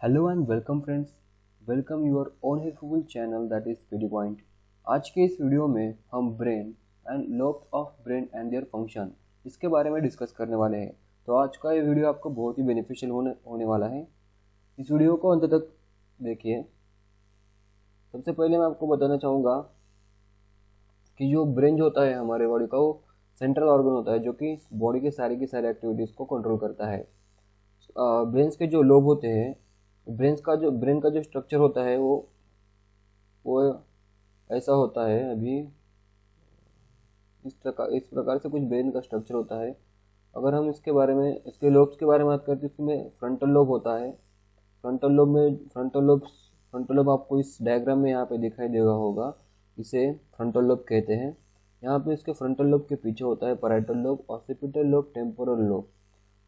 Hello and welcome friends, welcome your own helpful channel that is PD point. आज के इस video में हम brain and lobes of brain and their function इसके बारे में डिस्कस करने वाले हैं। तो आज का ये वीडियो आपको बहुत ही बेनिफिशियल होने वाला है। इस वीडियो को अंत तक देखिए। सबसे पहले मैं आपको बताना चाहूँगा कि जो ब्रेन जो होता है हमारे बॉडी का, वो सेंट्रल ऑर्गन होता है जो कि बॉडी के सारी की सारी एक्टिविटीज़ को कंट्रोल करता है। ब्रेन्स के जो लोब होते हैं, ब्रेन का जो स्ट्रक्चर होता है वो ऐसा होता है। अभी इस प्रकार से कुछ ब्रेन का स्ट्रक्चर होता है। अगर हम इसके लोब्स के बारे में बात करते हैं, इसमें फ्रंटल लोब होता है। फ्रंटल लोब आपको इस डायग्राम में यहाँ पे दिखाई देगा होगा, इसे फ्रंटल लोब कहते हैं। यहाँ पे इसके फ्रंटल लोब के पीछे होता है parietal lobe, occipital lobe, temporal lobe.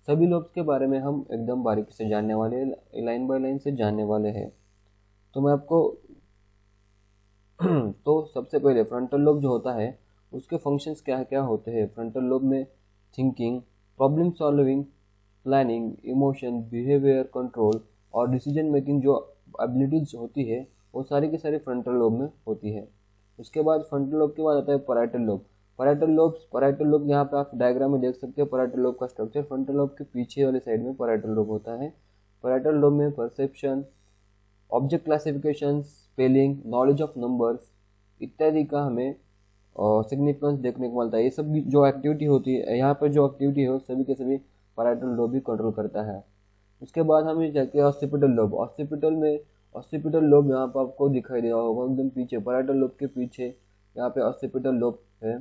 सभी लोब्स के बारे में हम एकदम बारीकी से जानने वाले, लाइन बाय लाइन से जानने वाले हैं। तो मैं आपको तो सबसे पहले फ्रंटल लोब जो होता है उसके फंक्शंस क्या क्या होते हैं। फ्रंटल लोब में thinking, problem solving, planning, emotion, behaviour control और डिसीजन मेकिंग जो एबिलिटीज होती है वो सारी की सारी फ्रंटल लोब में होती है। उसके बाद फ्रंटल लोब के बाद आता है पैराइटल लोब। पैराइटल लोब यहाँ पे आप डायग्राम में देख सकते हैं पैराइटल लोब का स्ट्रक्चर। फ्रंटल लोब के पीछे वाले साइड में पैराइटल लोब होता है। पैराइटल लोब में perception, object classification, spelling, knowledge of numbers इत्यादि का हमें सिग्निफिकेंस देखने को मिलता है। ये सब जो एक्टिविटी होती है यहाँ पर, जो एक्टिविटी है वो सभी के सभी पैराइटल लोब भी कंट्रोल करता है। उसके बाद हम जाके ऑक्सीपिटल लोब। ऑक्सीपिटल लोब यहाँ पर आपको दिखाई दे रहा होगा एकदम पीछे, पैराइटल लोब के पीछे यहाँ पे ऑक्सीपिटल लोब है।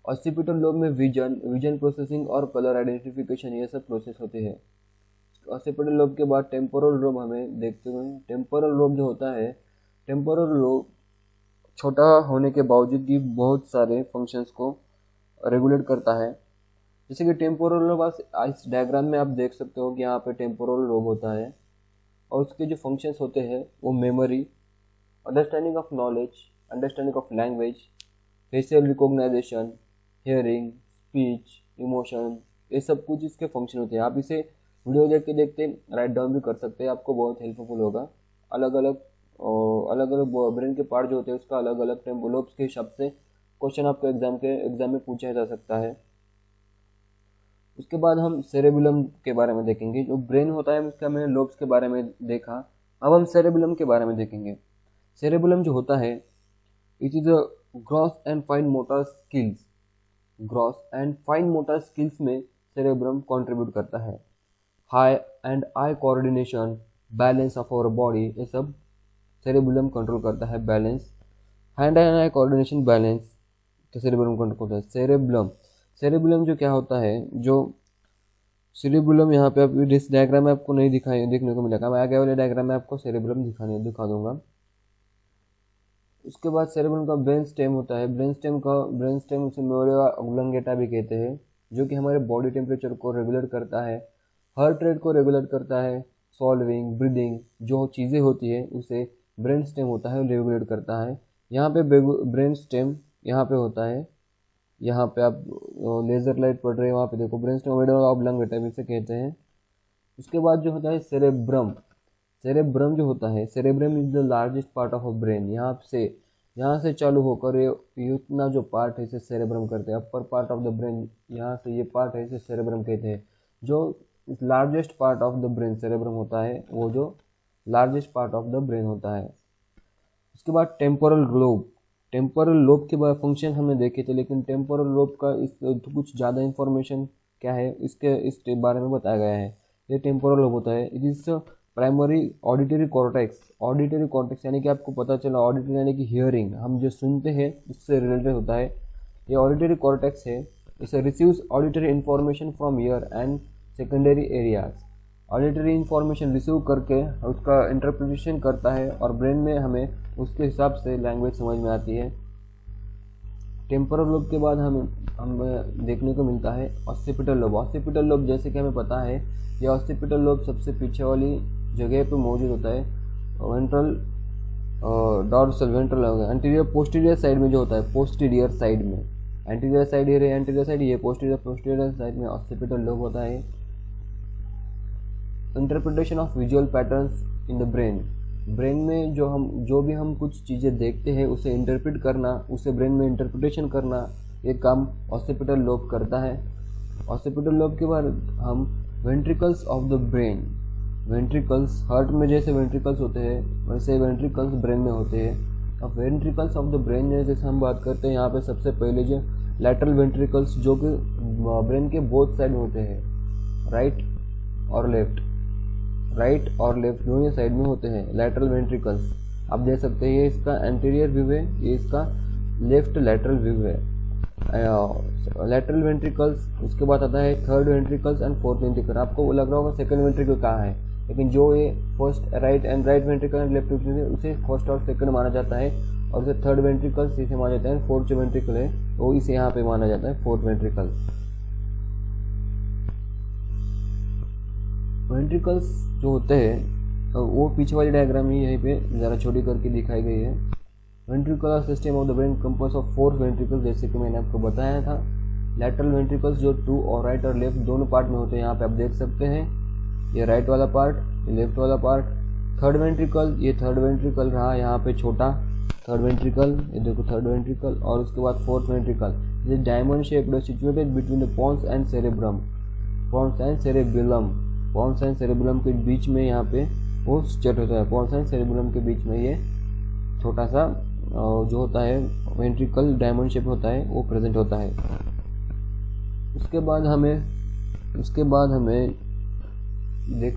ऑक्सीपिटल लोब में विजन प्रोसेसिंग और कलर आइडेंटिफिकेशन ये सब प्रोसेस होती है। ऑक्सीपिटल लोब के बाद टेम्पोरल लोब हमें देखते हुए। टेम्पोरल लोब जो होता है, टेम्पोरल लोब छोटा होने के बावजूद भी बहुत सारे फंक्शंस को रेगुलेट करता है। जैसे कि टेम्पोरल लोब इस डायग्राम में आप देख सकते हो कि यहाँ पे टेम्पोरल लोब होता है और उसके जो फंक्शंस होते हैं वो memory, understanding of knowledge, understanding of language, facial recognization, hearing, speech, emotion, ये सब कुछ इसके फंक्शन होते हैं। आप इसे वीडियो देखते राइट डाउन भी कर सकते हैं, आपको बहुत हेल्पफुल होगा। अलग अलग ब्रेन के पार्ट जो होते हैं उसका अलग अलग लोब्स के हिसाब से क्वेश्चन आपको एग्जाम में पूछा जा सकता है। उसके बाद हम सेरेबुलम के बारे में देखेंगे। जो ब्रेन होता है उसका मैंने लोब्स के बारे में देखा, अब हम सेरेबुलम के बारे में देखेंगे। सेरेबुलम जो होता है, it is a gross and fine motor skills में सेरेब्रम कंट्रीब्यूट करता है। हाई and eye coordination, balance of our body, ये सब सेरेबुलम कंट्रोल करता है। Balance, hand and eye coordination, balance तो सेरेबुलम कंट्रोल करता है। सेरेबुलम जो क्या होता है, जो सेरेबुलम यहाँ पे आप इस डायग्राम में आपको नहीं देखने को मिलेगा। मैं आगे वाले डायग्राम में आपको सेरेबुलम दिखा दूंगा। उसके बाद सेरेब्रम का ब्रेन स्टेम होता है। ब्रेन स्टेम उसे मेडुला ऑब्लंगेटा भी कहते हैं, जो कि हमारे बॉडी टेम्परेचर को रेगुलेट करता है, हार्ट रेट को रेगुलेट करता है, सॉल्विंग, ब्रीदिंग जो चीज़ें होती है उसे ब्रेन स्टेम होता है रेगुलेट करता है। यहाँ पे ब्रेन स्टेम यहाँ पे होता है, यहाँ पे आप लेजर लाइट पड़ रही है वहाँ पे देखो, ब्रेन स्टेम मेडुला ऑब्लंगेटा भी इसे कहते हैं। उसके बाद जो होता है सेरेब्रम जो होता है, cerebrum is the largest part of a brain. यहाँ से चालू होकर ये उतना जो पार्ट है इसे सेरेब्रम करते हैं। Upper part of the brain, यहाँ से ये पार्ट है इसे सेरेब्रम कहते हैं। जो largest part of the brain cerebrum होता है, वो जो largest part of the brain होता है। उसके बाद टेम्पोरल लोब के बाद फंक्शन हमने देखे थे, लेकिन टेम्पोरल लोब का कुछ ज़्यादा इंफॉर्मेशन क्या है इस बारे में बताया गया है। ये टेम्पोरल लोब होता है, it is primary auditory cortex यानी कि आपको पता चला, ऑडिटरी यानी कि हियरिंग, हम जो सुनते हैं उससे रिलेटेड होता है। ये ऑडिटरी कॉर्टेक्स है, इसे receives auditory information from year and secondary areas. Auditory information receive करके उसका इंटरप्रिटेशन करता है और ब्रेन में हमें उसके हिसाब से लैंग्वेज समझ में आती है। टेम्पोरल लोब के बाद हमें देखने को मिलता है ऑक्सीपिटल लोब। जैसे कि हमें पता है ये ऑक्सीपिटल लोब सबसे पीछे वाली जगह पे मौजूद होता है। Ventral dorsal ventral anterior posterior side में जो होता है, पोस्टीरियर साइड में, एंटीरियर साइड ये पोस्टीरियर साइड में ऑक्सीपिटल लोब होता है। Interpretation of visual patterns in the brain. Brain में जो भी हम कुछ चीज़ें देखते हैं उसे इंटरप्रेट करना, उसे ब्रेन में इंटरप्रिटेशन करना, ये काम ऑसिपिटल लोब करता है। ऑसिपिटल लोब के बाद हम ventricles of the brain, ventricles heart में जैसे वेंट्रिकल्स होते हैं वैसे वेंट्रिकल्स ब्रेन में होते हैं। अब वेंट्रिकल्स ऑफ द ब्रेन में जैसे हम बात करते हैं यहाँ पे सबसे पहले जो लैटरल वेंट्रिकल्स जो कि ब्रेन के बोथ साइड होते हैं, राइट और लेफ्ट दोनों साइड में होते हैं लैटरल वेंट्रिकल्स। आप देख सकते हैं ये इसका एंटीरियर व्यू है, ये इसका लेफ्ट लैटरल व्यू है, लैटरल वेंट्रिकल्स। उसके बाद आता है third ventricles and fourth ventricle. आपको लग रहा होगा सेकंड वेंट्रिकल कहाँ है, लेकिन जो ये first right ventricle and left ventricle उसे फर्स्ट और सेकंड माना जाता है, और इसे थर्ड वेंट्रिकल इसे माना जाता है। फोर्थ जो वेंट्रिकल है वो इसे यहाँ पे माना जाता है फोर्थ वेंट्रिकल। वेंट्रिकल्स जो होते हैं वो पीछे वाली डायग्राम ही यहीं पे ज़रा छोटी करके दिखाई गई है। Ventricular system of the brain compose of 4 ventricles, जैसे कि मैंने आपको बताया था। लैटरल वेंट्रिकल्स जो 2 और राइट और लेफ्ट दोनों पार्ट में होते हैं, यहाँ पे आप देख सकते हैं, ये राइट वाला पार्ट, ये लेफ्ट वाला पार्ट। थर्ड वेंट्रिकल, ये थर्ड वेंट्रिकल रहा यहाँ पे छोटा थर्ड वेंट्रिकल, ये देखो थर्ड वेंट्रिकल। और उसके बाद फोर्थ वेंट्रिकल, ये diamond shaped situated between the pons and cerebrum, pons and cerebellum, pons and cerebellum के बीच में यहाँ पे वो सिचुएट होता है। पोन्स एंड सेरेबेलम के बीच में ये छोटा सा जो होता है वेंट्रिकल डायमंड शेप होता है वो प्रेजेंट होता है। उसके बाद हमें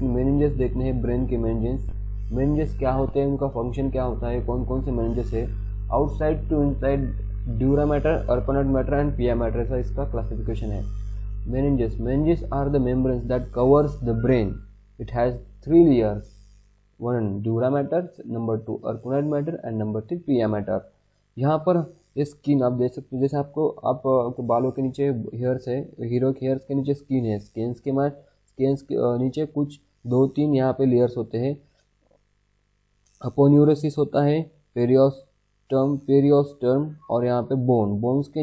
मेनिंजेस देखने हैं, ब्रेन के मेनिंजेस। मेनिंजेस क्या होते हैं, उनका फंक्शन क्या होता है, कौन कौन से मेनिंजेस है। Outside to inside dura mater, arachnoid mater and pia mater, ऐसा इसका क्लासिफिकेशन है। Meninges are the membranes that covers the brain. It has 3 layers. 1 dura mater, number 2 arcuate matter and number 3 pia matter. यहाँ पर skin आप देख सकते हो, जैसे आपके बालों के नीचे हेयर्स है, हेयर्स के नीचे स्किन है, स्किन्स के नीचे कुछ 2-3 यहाँ पे लेयर्स होते हैं। अपोन्यूरोसिस होता है, पेरियोस्टर्म और यहाँ पे बोन्स के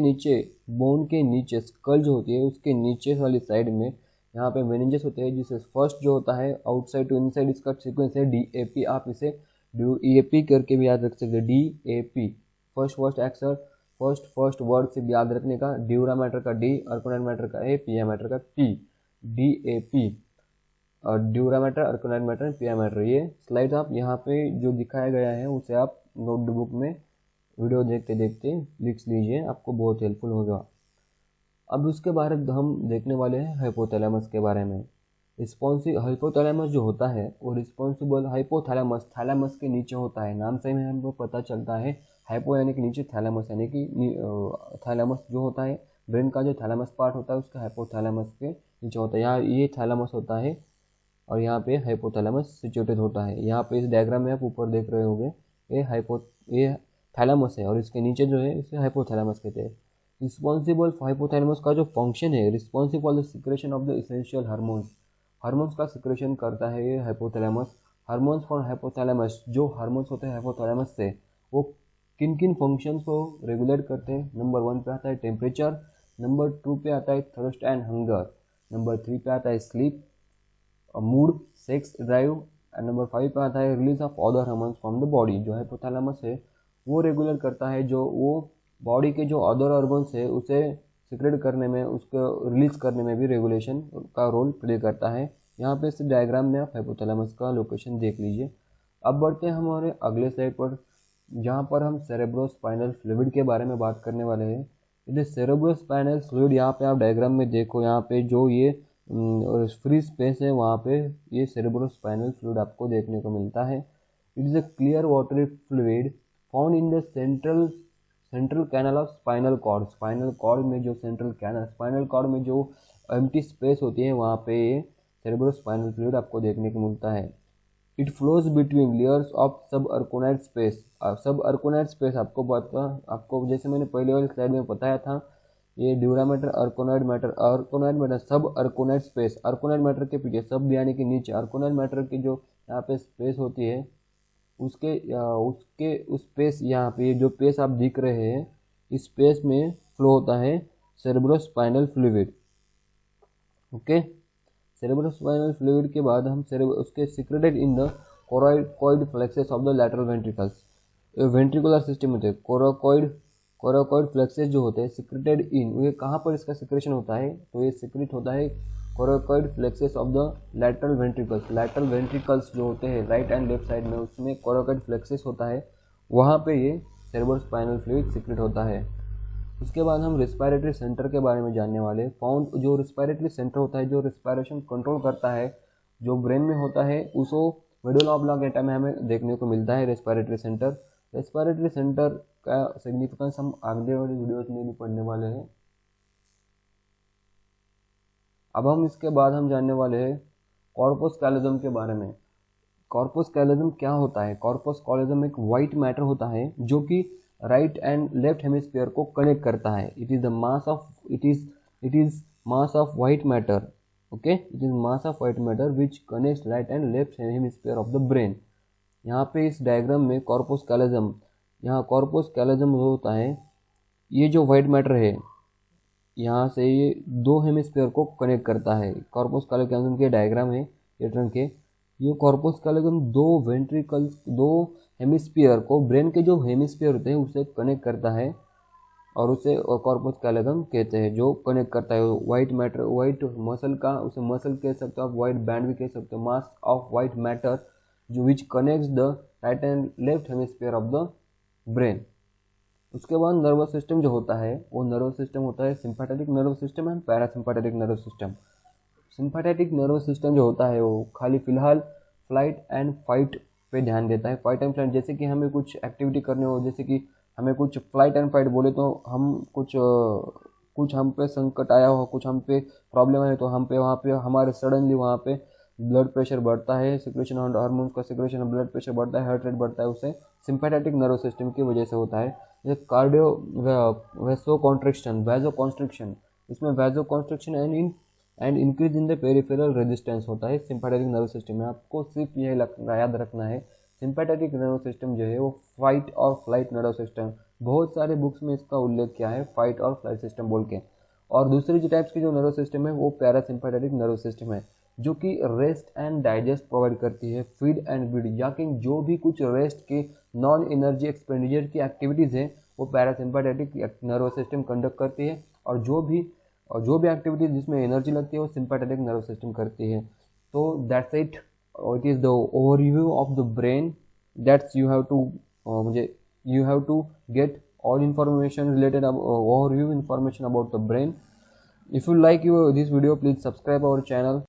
नीचे स्कल जो होती है उसके नीचे वाली साइड में यहाँ पे मेनिंजेस होते हैं, जिससे फर्स्ट जो होता है आउटसाइड टू इनसाइड, इसका सीक्वेंस है DAP। आप इसे DAP करके भी याद रख सकते हैं, DAP फर्स्ट अक्षर फर्स्ट वर्ड से भी याद रखने का। ड्यूरा मैटर का D, अर्कोनेट मैटर का A, पिया मैटर का P, DAP और ड्यूरा मैटर, अर्कोनेट मैटर, पिया मैटर। ये स्लाइड आप यहाँ पे जो दिखाया गया है उसे आप नोटबुक में वीडियो देखते देखते लिख लीजिए, आपको बहुत हेल्पफुल होगा। अब उसके बारे में हम देखने वाले हैं हाइपोथैलेमस के बारे में। हाइपोथैलेमस जो होता है वो रिस्पॉन्सिबल, हाइपोथैलेमस थैलेमस के नीचे होता है, नाम से ही हमको पता चलता है। हाइपो यानी कि नीचे, थैलेमस यानी कि थैलेमस जो होता है ब्रेन का जो थैलेमस पार्ट होता है उसका हाइपोथैलेमस के नीचे होता है। यहाँ ये थैलेमस होता है और यहाँ पे हाइपोथैलेमस सिचुएटेड होता है। यहाँ पे इस डायग्राम में आप ऊपर देख रहे होंगे ये थैलेमस है और इसके नीचे जो है इसे हाइपोथैलेमस कहते हैं। रिस्पॉन्सिबल हाइपोथैलेमस का जो फंक्शन है, responsible the secretion of the essential hormones का सिक्रेशन करता है ये हाइपोथैलेमस। हार्मोन्स फॉर हाइपोथैलेमस, जो हार्मोन्स होते हैं हाइपोथैलेमस से वो किन किन फंक्शंस को रेगुलेट करते हैं। नंबर 1 पे आता है टेम्परेचर, नंबर 2 पे आता है थर्स्ट एंड हंगर, नंबर 3 पे आता है sleep, mood, sex drive, and number 5 पे आता है release of other hormones from the body. जो हाइपोथैलेमस है वो रेगुलेट करता है जो वो बॉडी के जो अदर ऑर्गन्स है उसे सिक्रेट करने में, उसको रिलीज करने में भी रेगुलेशन का रोल प्ले करता है। यहाँ पे इस डायग्राम में आप हाइपोथैलेमस का लोकेशन देख लीजिए। अब बढ़ते हैं हमारे अगले स्लाइड पर, जहाँ पर हम सेरेब्रोस्पाइनल फ्लूइड के बारे में बात करने वाले हैं। ये सेरेब्रोस्पाइनल फ्लूइड यहाँ पे आप डायग्राम में देखो, यहाँ पे जो ये फ्री स्पेस है वहाँ पे ये सेरेब्रोस्पाइनल फ्लूइड आपको देखने को मिलता है। It is a clear watery fluid found in the central canal of spinal cord. Spinal cord में जो स्पाइनल कॉर्ड में जो एम्प्टी स्पेस होती है वहाँ पे ये सेरेब्रोस्पाइनल फ्लूइड आपको देखने को मिलता है। It flows between layers of सब अर्कोनाइट स्पेस। सब अर्कोनाइट स्पेस आपको जैसे मैंने पहले वाली स्लाइड में बताया था, ये ड्यूरा मैटर, अर्कोनाइट मैटर, सब अर्कोनाइट स्पेस। अर्कोनाइट मैटर के पीछे सब यानी कि नीचे अर्कोनाइट मैटर की जो यहाँ पे स्पेस होती है उसके उस स्पेस, यहाँ पे जो स्पेस आप दिख रहे हैं इस स्पेस में फ्लो होता है cerebrospinal fluid. Okay, cerebrospinal fluid के बाद हम उसके secreted in the coracoid flexes of the lateral ventricles. Ventricular system होते हैं कोराकोइड फ्लेक्सेस जो होते हैं सिक्रेटेड इन, ये कहाँ पर इसका सिक्रेशन होता है, तो ये सिक्रेट होता है coracoid flexes of the lateral ventricles. Lateral ventricles जो होते हैं राइट एंड लेफ्ट साइड में, उसमें कोराकोइड फ्लेक्सेस होता है, वहाँ पे ये सेरेब्रोस्पाइनल फ्लूइड सिक्रेट होता है। उसके बाद हम रेस्पिरेटरी सेंटर के बारे में जानने वाले। फाउंड जो रेस्पिरेटरी सेंटर होता है, जो रेस्पिरेशन कंट्रोल करता है, जो ब्रेन में होता है, उसको मेडुला ऑब्लांगेटा में हमें देखने को मिलता है रेस्पिरेटरी सेंटर। रेस्पिरेटरी सेंटर का सिग्निफिकेंस हम आगे वाली वीडियोस में भी पढ़ने वाले हैं। अब हम इसके बाद हम जानने वाले हैं कॉर्पस कैलोजम के बारे में। कॉर्पस कैलोजम क्या होता है? कॉर्पस कैलोजम एक वाइट मैटर होता है जो कि राइट एंड लेफ्ट हेमिस्फीयर को कनेक्ट करता है। It is mass of white matter, okay, it is mass of white matter which connects right and left hemisphere of the brain. यहाँ पे इस डायग्राम में कॉर्पस कैलोजम, यहाँ कॉर्पस कैलोजम होता है, ये जो व्हाइट मैटर है यहाँ से ये दो हेमिस्फीयर को कनेक्ट करता है। कॉर्पस कैलोजम के डायग्राम है ये ट्रंक के। ये कॉर्पस कैलोजम दो हेमिस्फीयर को, ब्रेन के जो हेमिस्फीयर होते हैं उसे कनेक्ट करता है और उसे कॉर्पस कैलोजम कहते हैं, जो कनेक्ट करता है व्हाइट मैटर, व्हाइट मसल का, उसे मसल कह सकते हो आप, व्हाइट बैंड भी कह सकते हो, मास ऑफ व्हाइट मैटर जो which connects the right and left hemisphere of the brain. उसके बाद नर्वस सिस्टम जो होता है, वो नर्वस सिस्टम होता है sympathetic nervous system and parasympathetic nervous system. Sympathetic nervous system जो होता है वो खाली फिलहाल फ्लाइट एंड फाइट पे ध्यान देता है। फाइट एंड फ्लाइट, जैसे कि हमें कुछ एक्टिविटी करनी हो, जैसे कि हमें कुछ फ्लाइट एंड फाइट बोले तो हम कुछ हम पे संकट आया हो, कुछ हम पे प्रॉब्लम है, तो हम पे वहाँ पे हमारे सडनली वहाँ पे ब्लड प्रेशर बढ़ता है, सिक्रेशन हार्मोन्स का सिक्रेशन, ब्लड प्रेशर बढ़ता है, हार्ट रेट बढ़ता है, उससे सिंपैथेटिक नर्वस सिस्टम की वजह से होता है। जैसे कार्डियो वैसोकॉन्स्ट्रिक्शन, इसमें vasoconstriction and increase in the peripheral resistance होता है सिंपैथेटिक नर्वस सिस्टम में। आपको सिर्फ यह याद रखना है, सिंपैथेटिक नर्वस सिस्टम जो है वो फाइट और फ्लाइट नर्वस सिस्टम, बहुत सारे बुक्स में इसका उल्लेख किया है फाइट और फ्लाइट सिस्टम बोल के। और दूसरी जो टाइप्स की जो नर्वस सिस्टम है वो पैरासिम्पैथेटिक नर्वस सिस्टम है, जो कि रेस्ट एंड डाइजेस्ट प्रोवाइड करती है, फीड एंड ब्रीड, या कि जो भी कुछ रेस्ट के नॉन एनर्जी एक्सपेंडिचर की एक्टिविटीज़ है वो पैरासिम्पैथेटिक नर्वस सिस्टम कंडक्ट करती है, और जो भी एक्टिविटीज जिसमें एनर्जी लगती है वो सिंपैथेटिक नर्वस सिस्टम करती है। तो that's it is the overview of the brain that's you have to get all information related overview information about the brain. If you like this video, please subscribe our channel.